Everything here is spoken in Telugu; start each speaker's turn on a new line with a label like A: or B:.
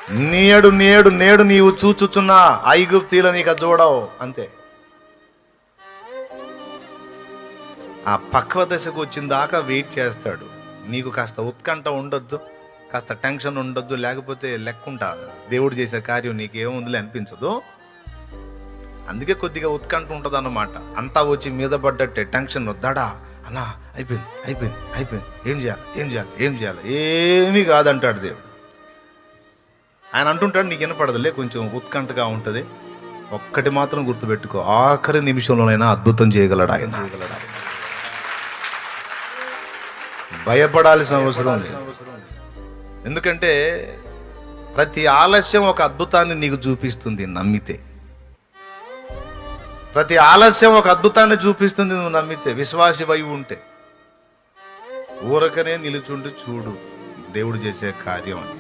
A: నేడు నేడు నేడు నీవు చూచుచున్న ఐగుప్తీల నీకు చూడవు అంతే. ఆ పక్వ దశకు వచ్చిన దాకా వెయిట్ చేస్తాడు. నీకు కాస్త ఉత్కంఠ ఉండొద్దు, కాస్త టెన్షన్ ఉండొద్దు, లేకపోతే లెక్కుంటా దేవుడు చేసే కార్యం నీకేముందిలే అనిపించదు. అందుకే కొద్దిగా ఉత్కంఠ ఉంటుంది అన్నమాట. అంతా వచ్చి మీద పడ్డట్టే టెన్షన్ వద్దాడా అన్నా, అయిపోయింది అయిపోయింది అయిపోయింది, ఏం చేయాలి ఏం చేయాలి ఏం చేయాలి, ఏమీ కాదంటాడు దేవుడు. ఆయన అంటుంటాడు, నీకు వినపడదులే, కొంచెం ఉత్కంఠగా ఉంటుంది. ఒక్కటి మాత్రం గుర్తుపెట్టుకో, ఆఖరి నిమిషంలోనైనా అద్భుతం చేయగలడు ఆయన. భయపడాల్సిన అవసరం లేదు. ఎందుకంటే ప్రతి ఆలస్యం ఒక అద్భుతాన్ని నీకు చూపిస్తుంది నమ్మితే. ప్రతి ఆలస్యం ఒక అద్భుతాన్ని చూపిస్తుంది నువ్వు నమ్మితే, విశ్వాసివై ఉంటే. ఊరకనే నిలుచుండి చూడు దేవుడు చేసే కార్యం అని.